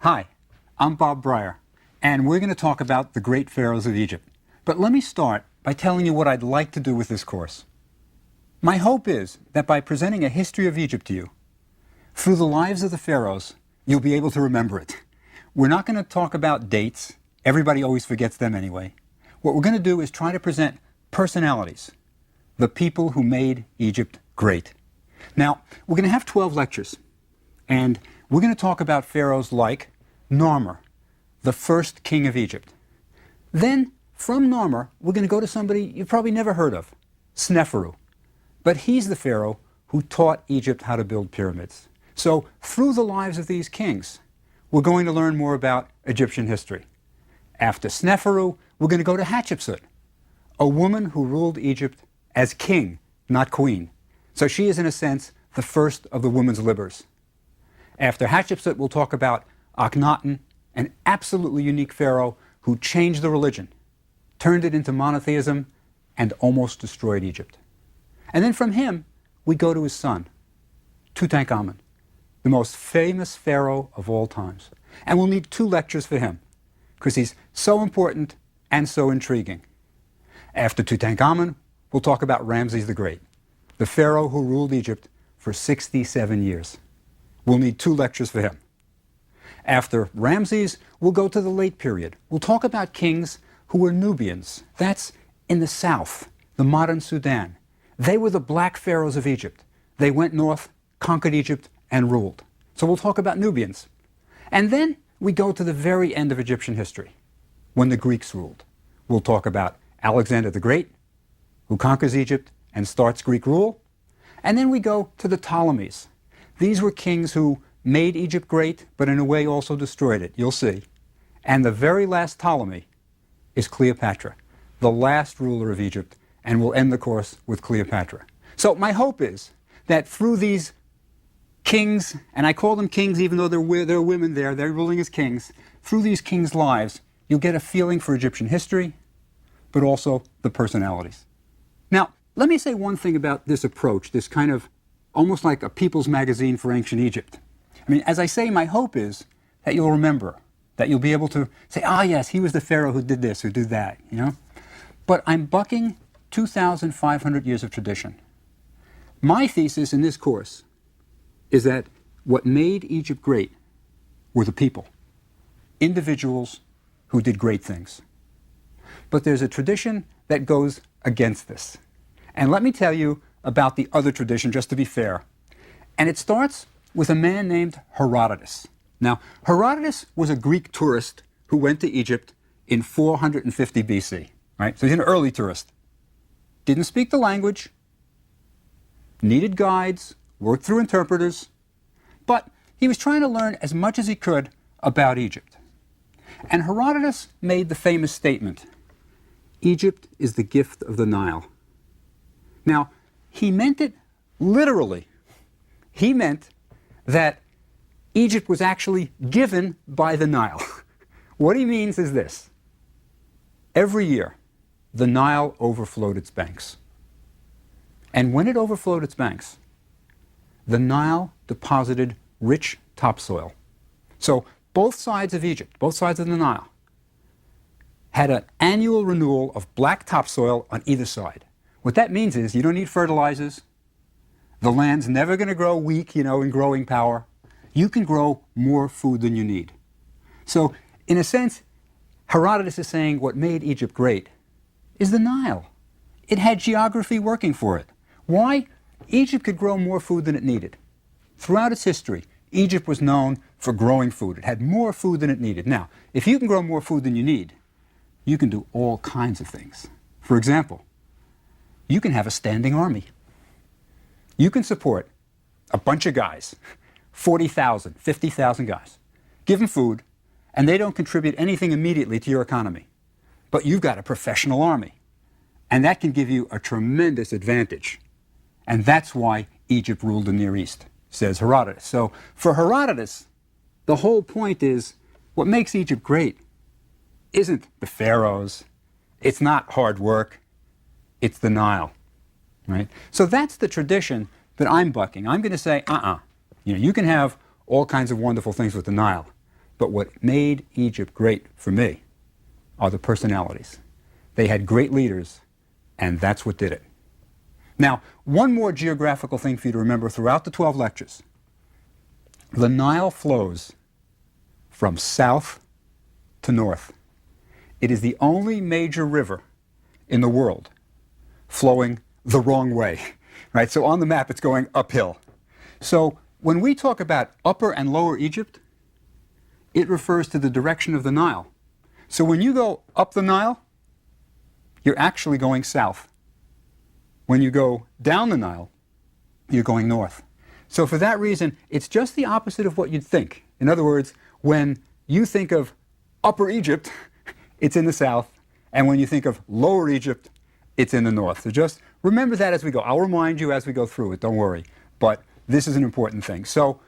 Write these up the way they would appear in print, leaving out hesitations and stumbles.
Hi, I'm Bob Breyer, and we're going to talk about the great pharaohs of Egypt. But let me start by telling you what I'd like to do with this course. My hope is that by presenting a history of Egypt to you, through the lives of the pharaohs, you'll be able to remember it. We're not going to talk about dates. Everybody always forgets them anyway. What we're going to do is try to present personalities, the people who made Egypt great. Now, we're going to have 12 lectures, and we're going to talk about pharaohs like Narmer, the first king of Egypt. Then, from Narmer, we're going to go to somebody you've probably never heard of, Sneferu. But he's the pharaoh who taught Egypt how to build pyramids. So, through the lives of these kings, we're going to learn more about Egyptian history. After Sneferu, we're going to go to Hatshepsut, a woman who ruled Egypt as king, not queen. So she is, in a sense, the first of the women's libers. After Hatshepsut, we'll talk about Akhenaten, an absolutely unique pharaoh who changed the religion, turned it into monotheism, and almost destroyed Egypt. And then from him, we go to his son, Tutankhamun, the most famous pharaoh of all times. And we'll need 2 lectures for him, because he's so important and so intriguing. After Tutankhamun, we'll talk about Ramses the Great, the pharaoh who ruled Egypt for 67 years. We'll need 2 lectures for him. After Ramses, we'll go to the late period. We'll talk about kings who were Nubians. That's in the south, the modern Sudan. They were the black pharaohs of Egypt. They went north, conquered Egypt, and ruled. So we'll talk about Nubians. And then we go to the very end of Egyptian history, when the Greeks ruled. We'll talk about Alexander the Great, who conquers Egypt and starts Greek rule. And then we go to the Ptolemies. These were kings who made Egypt great, but in a way also destroyed it. You'll see. And the very last Ptolemy is Cleopatra, the last ruler of Egypt, and we'll end the course with Cleopatra. So my hope is that through these kings, and I call them kings even though there are women there, they're ruling as kings, through these kings' lives, you'll get a feeling for Egyptian history, but also the personalities. Now, let me say one thing about this approach, this kind of almost like a people's magazine for ancient Egypt. I mean, as I say, my hope is that you'll remember, that you'll be able to say, ah, yes, he was the pharaoh who did this, who did that, you know? But I'm bucking 2,500 years of tradition. My thesis in this course is that what made Egypt great were the people, individuals who did great things. But there's a tradition that goes against this. And let me tell you about the other tradition, just to be fair. And it starts with a man named Herodotus. Now, Herodotus was a Greek tourist who went to Egypt in 450 BC, right? So he's an early tourist. Didn't speak the language, needed guides, worked through interpreters, but he was trying to learn as much as he could about Egypt. And Herodotus made the famous statement, Egypt is the gift of the Nile. Now, he meant it literally. He meant that Egypt was actually given by the Nile. What he means is this. Every year, the Nile overflowed its banks. And when it overflowed its banks, the Nile deposited rich topsoil. So both sides of Egypt, both sides of the Nile, had an annual renewal of black topsoil on either side. What that means is you don't need fertilizers. The land's never going to grow weak, in growing power. You can grow more food than you need. So, in a sense, Herodotus is saying what made Egypt great is the Nile. It had geography working for it. Why? Egypt could grow more food than it needed. Throughout its history, Egypt was known for growing food. It had more food than it needed. Now, if you can grow more food than you need, you can do all kinds of things. For example, you can have a standing army. You can support a bunch of guys, 40,000, 50,000 guys. Give them food, and they don't contribute anything immediately to your economy. But you've got a professional army, and that can give you a tremendous advantage. And that's why Egypt ruled the Near East, says Herodotus. So for Herodotus, the whole point is what makes Egypt great isn't the pharaohs, it's not hard work, it's the Nile, right? So that's the tradition that I'm bucking. I'm going to say, you can have all kinds of wonderful things with the Nile, But what made Egypt great for me are the personalities. They had great leaders, and that's what did it. Now, one more geographical thing for you to remember throughout the 12 lectures. The Nile flows from south to north. It is the only major river in the world flowing the wrong way, right? So on the map, it's going uphill. So when we talk about Upper and Lower Egypt, it refers to the direction of the Nile. So when you go up the Nile, you're actually going south. When you go down the Nile, you're going north. So for that reason, it's just the opposite of what you'd think. In other words, when you think of Upper Egypt, it's in the south, and when you think of Lower Egypt, it's in the north. So just remember that as we go. I'll remind you as we go through it, don't worry. But this is an important thing. So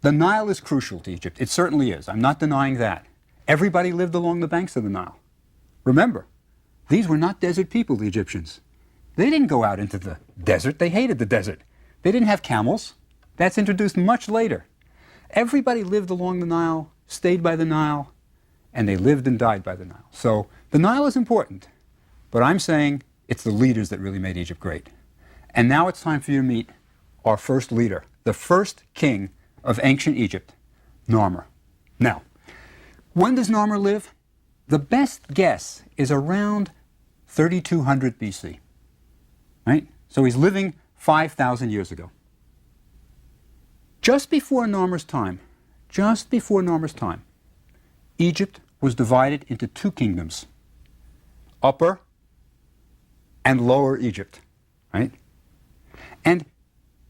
the Nile is crucial to Egypt. It certainly is. I'm not denying that. Everybody lived along the banks of the Nile. Remember, these were not desert people, the Egyptians. They didn't go out into the desert. They hated the desert. They didn't have camels. That's introduced much later. Everybody lived along the Nile, stayed by the Nile, and they lived and died by the Nile. So the Nile is important, but I'm saying it's the leaders that really made Egypt great. And now it's time for you to meet our first leader, the first king of ancient Egypt, Narmer. Now, when does Narmer live? The best guess is around 3200 BC, right? So he's living 5,000 years ago. Just before Narmer's time, Egypt was divided into two kingdoms, Upper and Lower Egypt, right? And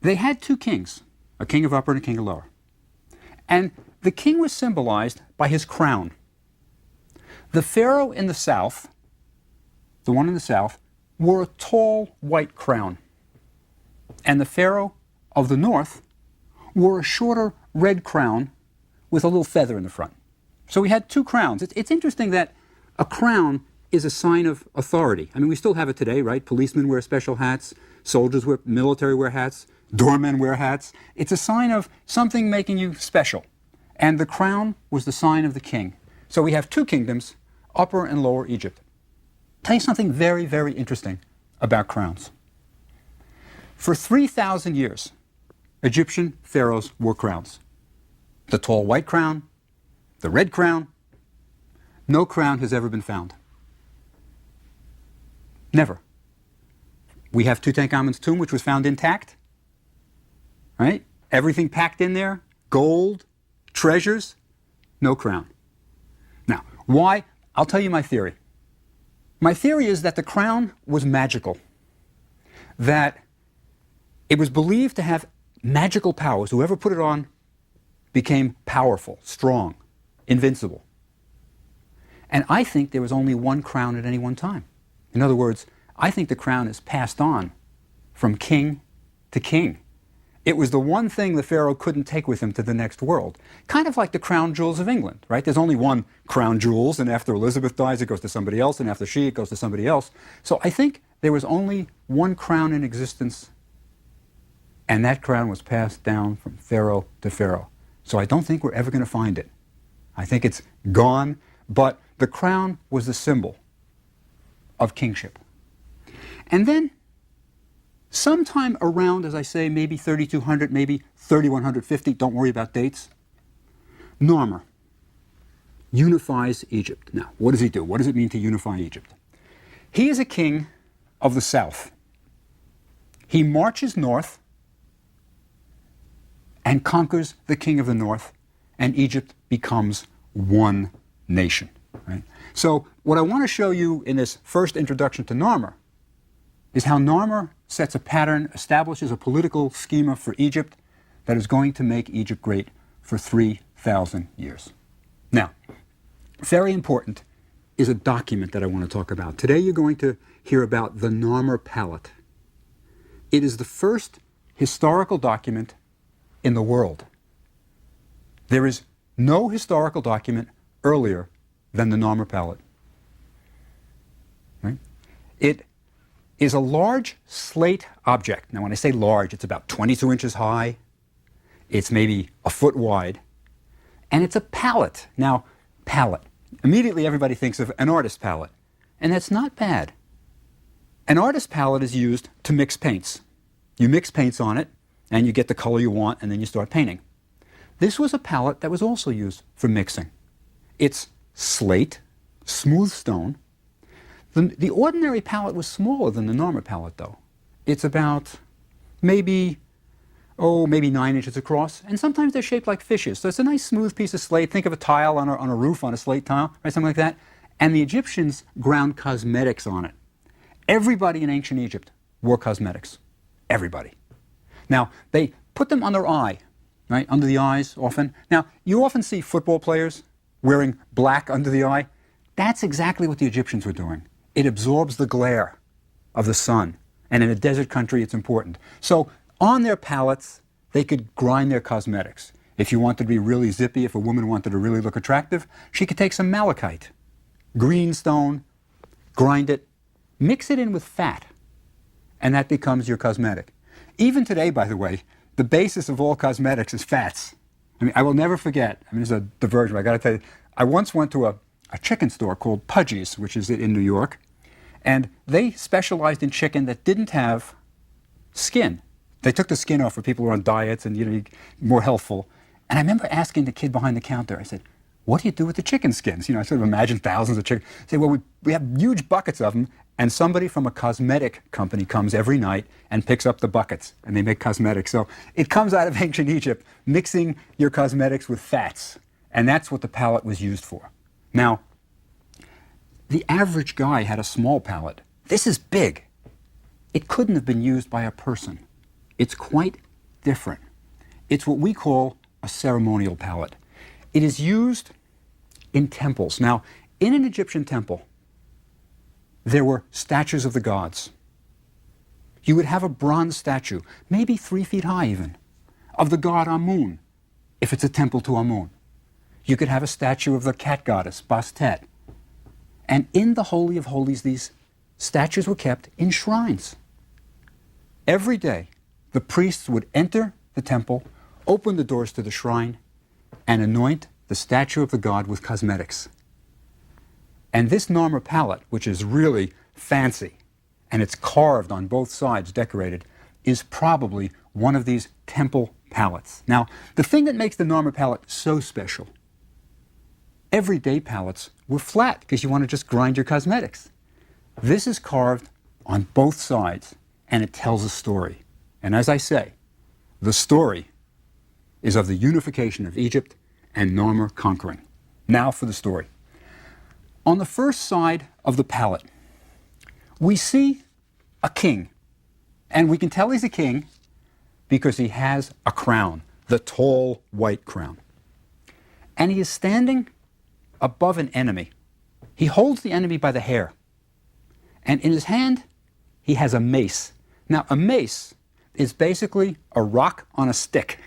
they had two kings, a king of Upper and a king of Lower. And the king was symbolized by his crown. The pharaoh in the south, the one in the south, wore a tall white crown. And the pharaoh of the north wore a shorter red crown with a little feather in the front. So we had two crowns. It's interesting that a crown is a sign of authority. I mean, we still have it today, right? Policemen wear special hats, soldiers wear, military wear hats, doormen wear hats. It's a sign of something making you special. And the crown was the sign of the king. So we have two kingdoms, Upper and Lower Egypt. Tell you something very, very interesting about crowns. For 3,000 years, Egyptian pharaohs wore crowns. The tall white crown, the red crown. No crown has ever been found. Never. We have Tutankhamun's tomb, which was found intact, right? Everything packed in there, gold, treasures, no crown. Now, why? I'll tell you my theory. My theory is that the crown was magical, that it was believed to have magical powers. Whoever put it on became powerful, strong, invincible. And I think there was only one crown at any one time. In other words, I think the crown is passed on from king to king. It was the one thing the pharaoh couldn't take with him to the next world. Kind of like the crown jewels of England, right? There's only one crown jewels, and after Elizabeth dies, it goes to somebody else, and after she, it goes to somebody else. So I think there was only one crown in existence, and that crown was passed down from pharaoh to pharaoh. So I don't think we're ever going to find it. I think it's gone, but the crown was the symbol of kingship. And then, sometime around, as I say, maybe 3200, maybe 3150, don't worry about dates, Narmer unifies Egypt. Now, what does he do? What does it mean to unify Egypt? He is a king of the south. He marches north and conquers the king of the north, and Egypt becomes one nation. Right? So what I want to show you in this first introduction to Narmer is how Narmer sets a pattern, establishes a political schema for Egypt that is going to make Egypt great for 3,000 years. Now, very important is a document that I want to talk about. Today you're going to hear about the Narmer Palette. It is the first historical document in the world. There is no historical document earlier than the Narmer Palette. Right? It is a large slate object. Now when I say large, it's about 22 inches high. It's maybe a foot wide. And it's a palette. Now, palette. Immediately everybody thinks of an artist palette. And that's not bad. An artist palette is used to mix paints. You mix paints on it, and you get the color you want, and then you start painting. This was a palette that was also used for mixing. It's slate, smooth stone. The ordinary palette was smaller than the Narmer palette, though. It's about maybe 9 inches across, and sometimes they're shaped like fishes. So it's a nice smooth piece of slate. Think of a tile on a roof, on a slate tile, right, something like that. And the Egyptians ground cosmetics on it. Everybody in ancient Egypt wore cosmetics. Everybody. Now, they put them on their eye, right, under the eyes often. Now, you often see football players wearing black under the eye. That's exactly what the Egyptians were doing. It absorbs the glare of the sun. And in a desert country, it's important. So on their palettes, they could grind their cosmetics. If you wanted to be really zippy, if a woman wanted to really look attractive, she could take some malachite, green stone, grind it, mix it in with fat, and that becomes your cosmetic. Even today, by the way, the basis of all cosmetics is fats. I mean, I will never forget, there's a diversion, I got to tell you, I once went to a chicken store called Pudgy's, which is in New York, and they specialized in chicken that didn't have skin. They took the skin off for people who are on diets and more healthful. And I remember asking the kid behind the counter, I said, what do you do with the chicken skins? I sort of imagined thousands of chicken. I said, well, we have huge buckets of them, and somebody from a cosmetic company comes every night and picks up the buckets, and they make cosmetics. So it comes out of ancient Egypt, mixing your cosmetics with fats. And that's what the palette was used for. Now, the average guy had a small palette. This is big. It couldn't have been used by a person. It's quite different. It's what we call a ceremonial palette. It is used in temples. Now, in an Egyptian temple, there were statues of the gods. You would have a bronze statue, maybe 3 feet high even, of the god Amun, if it's a temple to Amun. You could have a statue of the cat goddess, Bastet. And in the Holy of Holies, these statues were kept in shrines. Every day, the priests would enter the temple, open the doors to the shrine, and anoint the statue of the god with cosmetics. And this Narmer palette, which is really fancy, and it's carved on both sides, decorated, is probably one of these temple palettes. Now, the thing that makes the Narmer palette so special, everyday palettes were flat because you want to just grind your cosmetics. This is carved on both sides, and it tells a story. And as I say, the story is of the unification of Egypt and Narmer conquering. Now for the story. On the first side of the palette, we see a king. And we can tell he's a king because he has a crown, the tall white crown. And he is standing above an enemy. He holds the enemy by the hair. And in his hand, he has a mace. Now, a mace is basically a rock on a stick.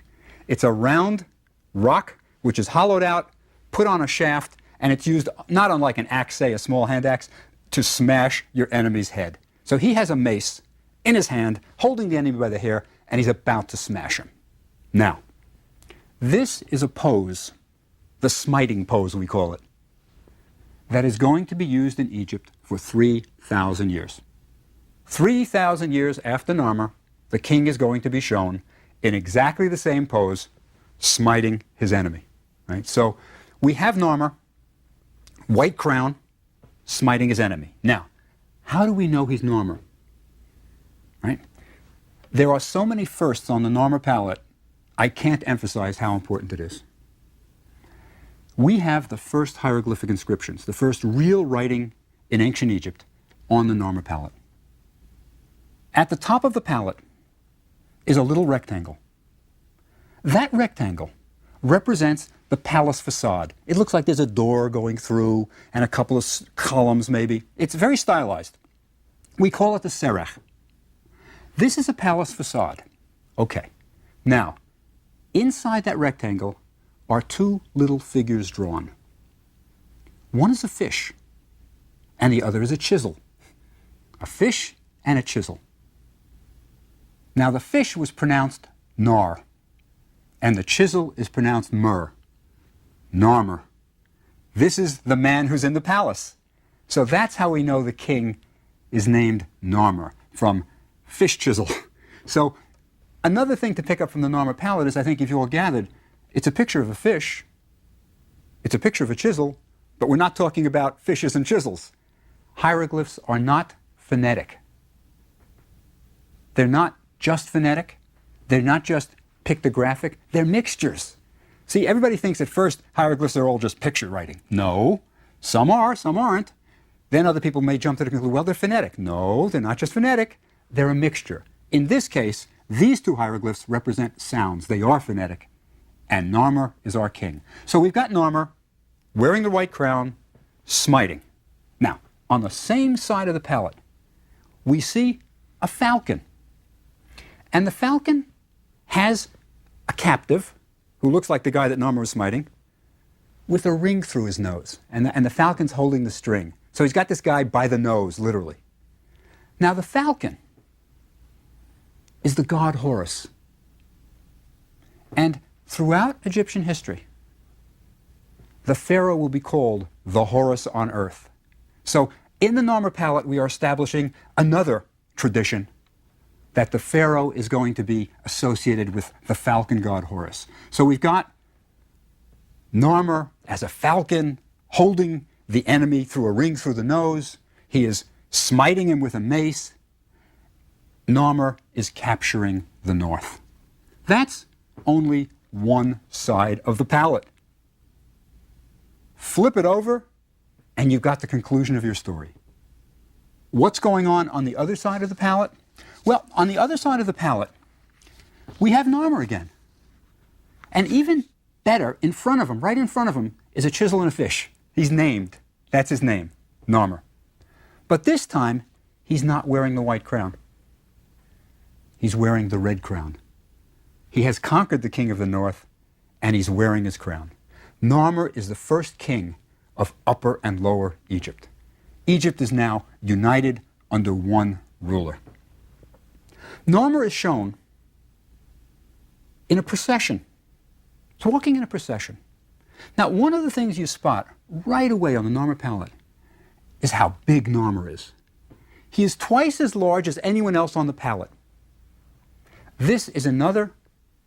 It's a round rock which is hollowed out, put on a shaft, and it's used not unlike an axe, say a small hand axe, to smash your enemy's head. So he has a mace in his hand, holding the enemy by the hair, and he's about to smash him. Now, this is a pose, the smiting pose we call it, that is going to be used in Egypt for 3,000 years. 3,000 years after Narmer, the king is going to be shown in exactly the same pose, smiting his enemy. Right? So we have Narmer, white crown, smiting his enemy. Now, how do we know he's Narmer? Right? There are so many firsts on the Narmer palette, I can't emphasize how important it is. We have the first hieroglyphic inscriptions, the first real writing in ancient Egypt on the Narmer palette. At the top of the palette is a little rectangle. That rectangle represents the palace facade. It looks like there's a door going through and a couple of columns maybe. It's very stylized. We call it the serach. This is a palace facade. Okay. Now, inside that rectangle are 2 little figures drawn. One is a fish, and the other is a chisel. A fish and a chisel. Now, the fish was pronounced nar, and the chisel is pronounced mer. Narmer. This is the man who's in the palace. So that's how we know the king is named Narmer, from fish chisel. So another thing to pick up from the Narmer palette is, I think if you all gathered, it's a picture of a fish, it's a picture of a chisel, but we're not talking about fishes and chisels. Hieroglyphs are not phonetic. They're not just phonetic. They're not just pictographic. They're mixtures. See, everybody thinks at first hieroglyphs are all just picture writing. No, some are, some aren't. Then other people may jump to the conclusion, well, they're phonetic. No, they're not just phonetic. They're a mixture. In this case, these two hieroglyphs represent sounds. They are phonetic. And Narmer is our king. So we've got Narmer wearing the white crown, smiting. Now, on the same side of the palette, we see a falcon. And the falcon has a captive, who looks like the guy that Narmer was smiting, with a ring through his nose. And the falcon's holding the string. So he's got this guy by the nose, literally. Now, the falcon is the god Horus. And throughout Egyptian history, the pharaoh will be called the Horus on earth. So in the Narmer palette, we are establishing another tradition that the pharaoh is going to be associated with the falcon god Horus. So we've got Narmer as a falcon holding the enemy through a ring through the nose. He is smiting him with a mace. Narmer is capturing the north. That's only one side of the palette. Flip it over, and you've got the conclusion of your story. What's going on the other side of the palette? Well, on the other side of the palette, we have Narmer again. And even better, in front of him, right in front of him, is a chisel and a fish. He's named. That's his name, Narmer. But this time, he's not wearing the white crown. He's wearing the red crown. He has conquered the king of the north, and he's wearing his crown. Narmer is the first king of Upper and Lower Egypt. Egypt is now united under one ruler. Narmer is shown in a procession, walking in a procession. Now, one of the things you spot right away on the Narmer palette is how big Narmer is. He is twice as large as anyone else on the palette. This is another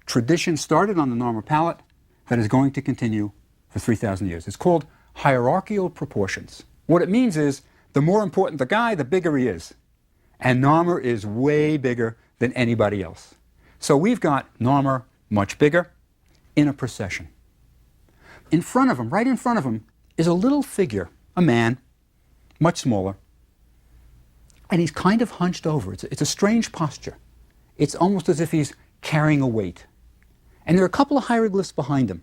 tradition started on the Narmer palette that is going to continue for 3,000 years. It's called hierarchical proportions. What it means is, the more important the guy, the bigger he is. And Narmer is way bigger than anybody else. So we've got Narmer, much bigger, in a procession. In front of him, right in front of him, is a little figure, a man, much smaller. And he's kind of hunched over. It's a strange posture. It's almost as if he's carrying a weight. And there are a couple of hieroglyphs behind him.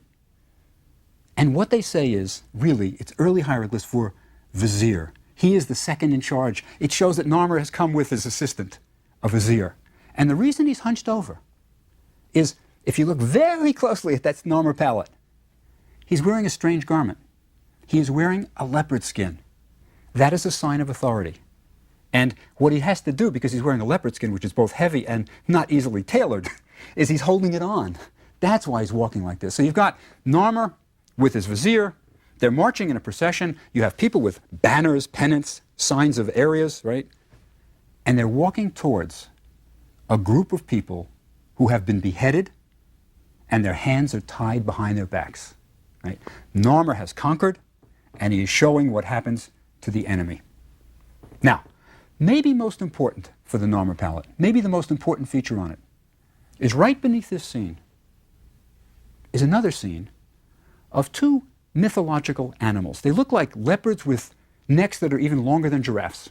And what they say is, really, it's early hieroglyphs for vizier. He is the second in charge. It shows that Narmer has come with his assistant, a vizier. And the reason he's hunched over is, if you look very closely at that Narmer palette, he's wearing a strange garment. He is wearing a leopard skin. That is a sign of authority. And what he has to do, because he's wearing a leopard skin, which is both heavy and not easily tailored, is he's holding it on. That's why he's walking like this. So you've got Narmer with his vizier. They're marching in a procession. You have people with banners, pennants, signs of areas, right? And they're walking towards a group of people who have been beheaded, and their hands are tied behind their backs, right? Narmer has conquered, and he is showing what happens to the enemy. Now, maybe most important for the Narmer palette, maybe the most important feature on it, is right beneath this scene is another scene of two mythological animals. They look like leopards with necks that are even longer than giraffes.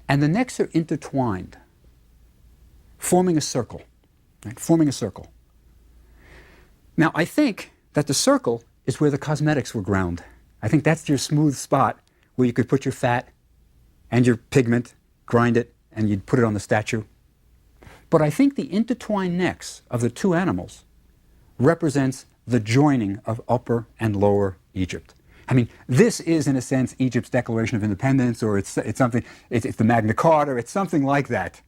And the necks are intertwined, forming a circle, right? Forming a circle. Now, I think that the circle is where the cosmetics were ground. I think that's your smooth spot where you could put your fat and your pigment, grind it, and you'd put it on the statue. But I think the intertwined necks of the two animals represents the joining of Upper and Lower Egypt. I mean, this is, in a sense, Egypt's Declaration of Independence, or it's something, it's the Magna Carta, it's something like that.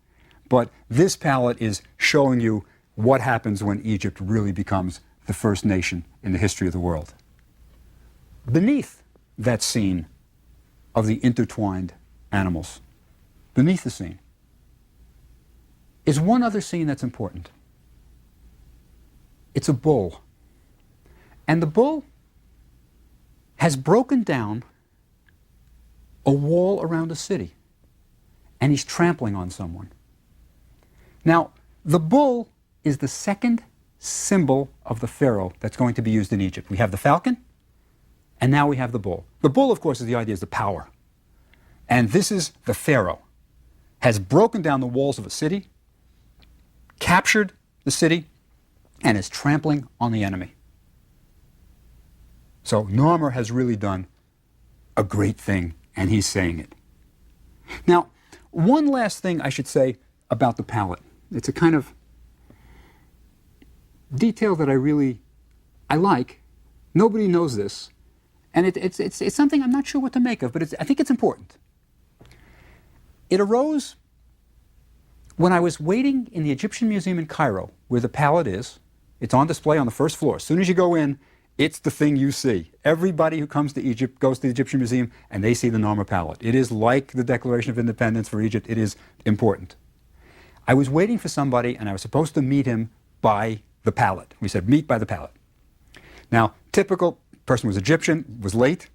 But this palette is showing you what happens when Egypt really becomes the first nation in the history of the world. beneath that scene of the intertwined animals, beneath the scene, is one other scene that's important. It's a bull. And the bull has broken down a wall around a city, and he's trampling on someone. Now, the bull is the second symbol of the pharaoh that's going to be used in Egypt. We have the falcon, and now we have the bull. The bull, of course, is the idea is the power. And this is the pharaoh, has broken down the walls of a city, captured the city, and is trampling on the enemy. So Narmer has really done a great thing, and he's saying it. Now, one last thing I should say about the palette. It's a kind of detail that I like. Nobody knows this. And it's something I'm not sure what to make of, but I think it's important. It arose when I was waiting in the Egyptian Museum in Cairo, where the palette is. It's on display on the first floor. As soon as you go in, it's the thing you see. Everybody who comes to Egypt goes to the Egyptian Museum, and they see the Narmer palette. It is like the Declaration of Independence for Egypt. It is important. I was waiting for somebody, and I was supposed to meet him by the palette. We said, meet by the palette. Now, typical person was Egyptian, was late.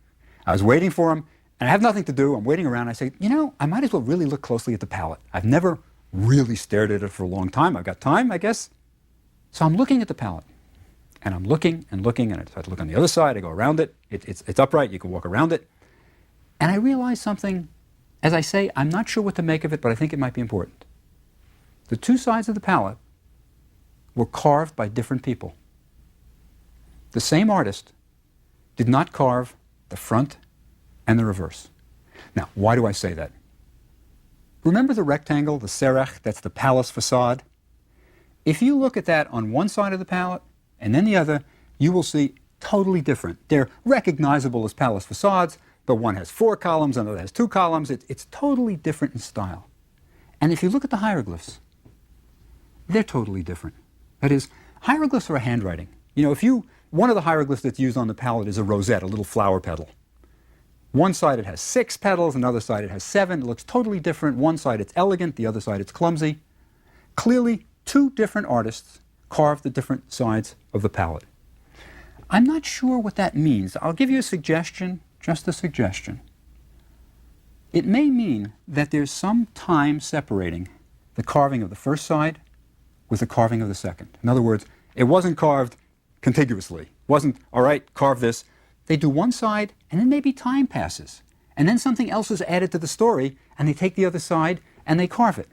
I was waiting for him, and I have nothing to do. I'm waiting around. I say, I might as well really look closely at the palette. I've never really stared at it for a long time. I've got time, I guess. So I'm looking at the palette. And I'm looking, and I start to look on the other side. I go around it. It's upright. You can walk around it. And I realize something. As I say, I'm not sure what to make of it, but I think it might be important. The two sides of the palette were carved by different people. The same artist did not carve the front and the reverse. Now, why do I say that? Remember the rectangle, the serech, that's the palace facade? If you look at that on one side of the palette and then the other, you will see totally different. They're recognizable as palace facades, but one has 4 columns, another has 2 columns. It's totally different in style. And if you look at the hieroglyphs, they're totally different. That is, hieroglyphs are a handwriting. One of the hieroglyphs that's used on the palette is a rosette, a little flower petal. One side it has 6 petals, another side it has 7. It looks totally different. One side it's elegant, the other side it's clumsy. Clearly, 2 different artists carved the different sides of the palette. I'm not sure what that means. I'll give you a suggestion, just a suggestion. It may mean that there's some time separating the carving of the first side with the carving of the second. In other words, it wasn't carved contiguously. It wasn't, all right, carve this. They do one side, and then maybe time passes. And then something else is added to the story, and they take the other side, and they carve it.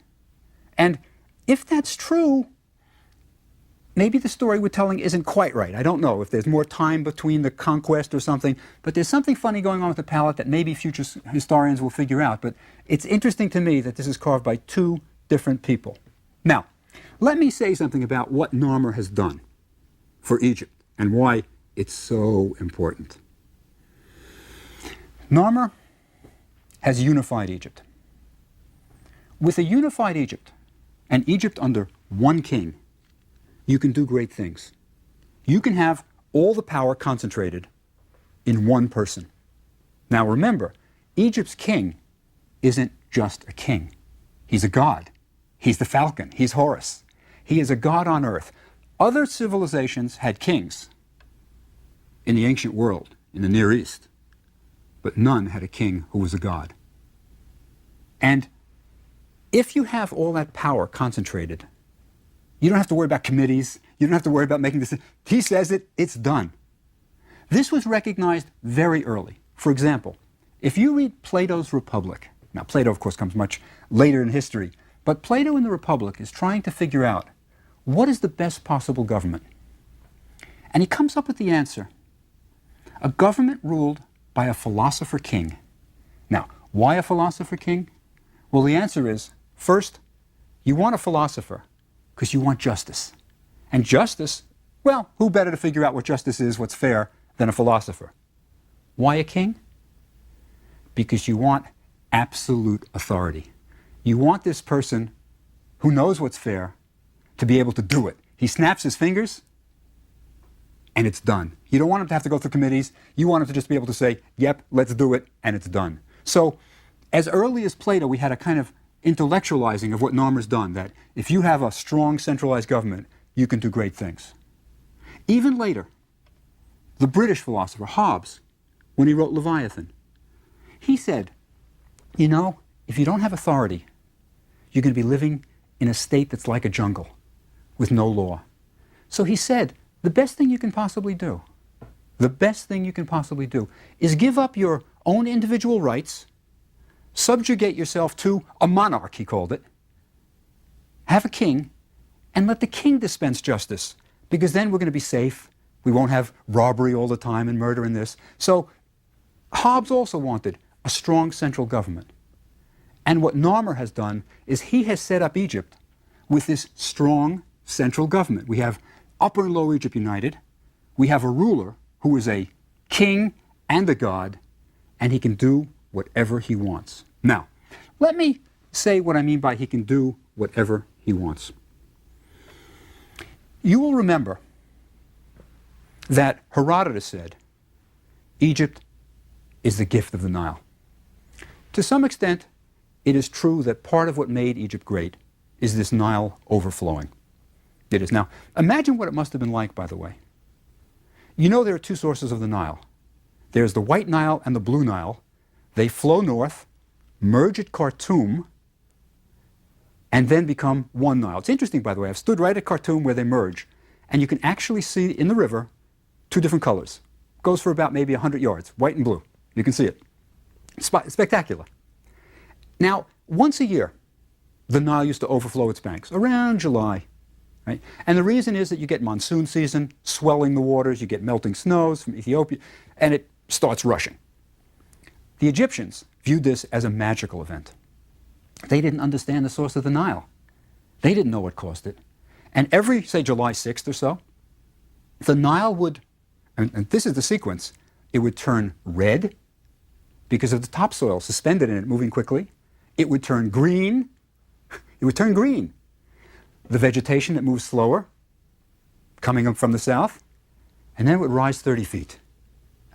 And if that's true, maybe the story we're telling isn't quite right. I don't know if there's more time between the conquest or something, but there's something funny going on with the palette that maybe future historians will figure out. But it's interesting to me that this is carved by 2 different people. Now, let me say something about what Narmer has done for Egypt and why it's so important. Narmer has unified Egypt. With a unified Egypt, and Egypt under one king, you can do great things. You can have all the power concentrated in one person. Now remember, Egypt's king isn't just a king. He's a god. He's the falcon. He's Horus. He is a god on earth. Other civilizations had kings in the ancient world, in the Near East, but none had a king who was a god. And if you have all that power concentrated, you don't have to worry about committees. You don't have to worry about making decisions. He says it, it's done. This was recognized very early. For example, if you read Plato's Republic, now Plato, of course, comes much later in history, but Plato in the Republic is trying to figure out what is the best possible government. And he comes up with the answer: a government ruled by a philosopher king. Now, why a philosopher king? Well, the answer is, first, you want a philosopher because you want justice. And justice, well, who better to figure out what justice is, what's fair, than a philosopher? Why a king? Because you want absolute authority. You want this person who knows what's fair to be able to do it. He snaps his fingers, and it's done. You don't want them to have to go through committees. You want them to just be able to say, yep, let's do it, and it's done. So as early as Plato, we had a kind of intellectualizing of what Narmer's done, that if you have a strong centralized government, you can do great things. Even later, the British philosopher Hobbes, when he wrote Leviathan, he said, you know, if you don't have authority, you're going to be living in a state that's like a jungle with no law. So he said, the best thing you can possibly do, is give up your own individual rights, subjugate yourself to a monarch, he called it, have a king, and let the king dispense justice, because then we're going to be safe. We won't have robbery all the time and murder and this. So Hobbes also wanted a strong central government. And what Narmer has done is he has set up Egypt with this strong central government. We have Upper and Lower Egypt united. We have a ruler who is a king and a god, and he can do whatever he wants. Now, let me say what I mean by he can do whatever he wants. You will remember that Herodotus said, Egypt is the gift of the Nile. To some extent, it is true that part of what made Egypt great is this Nile overflowing. It is. Now, imagine what it must have been like, by the way. You know there are two sources of the Nile. There's the White Nile and the Blue Nile. They flow north, merge at Khartoum, and then become one Nile. It's interesting, by the way. I've stood right at Khartoum where they merge, and you can actually see in the river two different colors. It goes for about maybe 100 yards, white and blue. You can see it. Spectacular. Now, once a year, the Nile used to overflow its banks, around July. Right? And the reason is that you get monsoon season, swelling the waters, you get melting snows from Ethiopia, and it starts rushing. The Egyptians viewed this as a magical event. They didn't understand the source of the Nile. They didn't know what caused it. And every, say, July 6th or so, the Nile would, and this is the sequence, it would turn red because of the topsoil suspended in it moving quickly. It would turn green. It would turn green. The vegetation that moves slower, coming up from the south, and then it would rise 30 feet.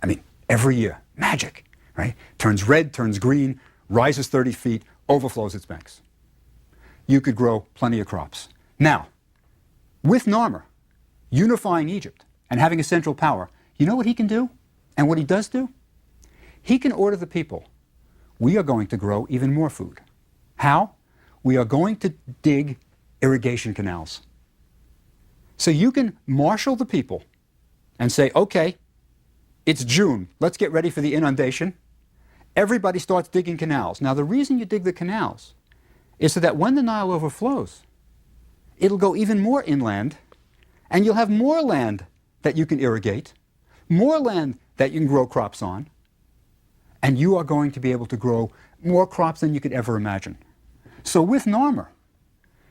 I mean, every year. Magic, right? Turns red, turns green, rises 30 feet, overflows its banks. You could grow plenty of crops. Now, with Narmer unifying Egypt and having a central power, you know what he can do? And what he does do? He can order the people, we are going to grow even more food. How? We are going to dig irrigation canals. So you can marshal the people and say, okay, it's June, let's get ready for the inundation. Everybody starts digging canals. Now the reason you dig the canals is so that when the Nile overflows, it'll go even more inland, and you'll have more land that you can irrigate, more land that you can grow crops on, and you are going to be able to grow more crops than you could ever imagine. So with Narmer,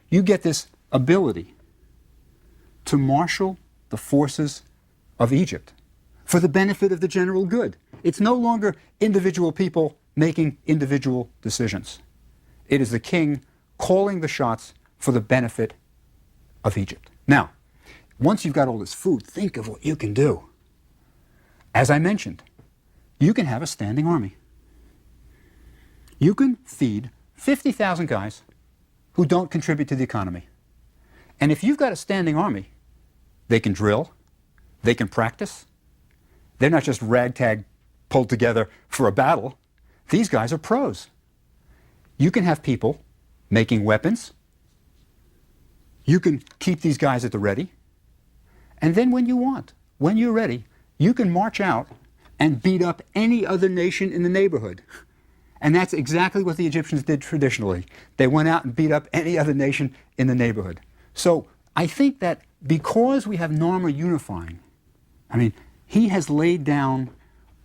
you get this ability to marshal the forces of Egypt for the benefit of the general good. It's no longer individual people making individual decisions. It is the king calling the shots for the benefit of Egypt. Now, once you've got all this food, think of what you can do. As I mentioned, you can have a standing army. You can feed 50,000 guys who don't contribute to the economy. And if you've got a standing army, they can drill, they can practice. They're not just ragtag pulled together for a battle. These guys are pros. You can have people making weapons. You can keep these guys at the ready. And then when you want, when you're ready, you can march out and beat up any other nation in the neighborhood. And that's exactly what the Egyptians did traditionally. They went out and beat up any other nation in the neighborhood. So I think that because we have Narmer unifying, I mean, he has laid down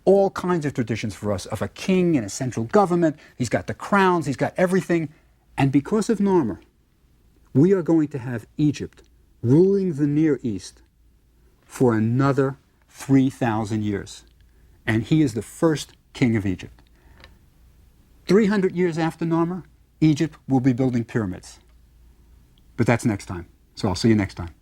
all kinds of traditions for us of a king and a central government. He's got the crowns, he's got everything. And because of Narmer, we are going to have Egypt ruling the Near East for another 3,000 years. And he is the first king of Egypt. 300 years after Narmer, Egypt will be building pyramids. But that's next time. So I'll see you next time.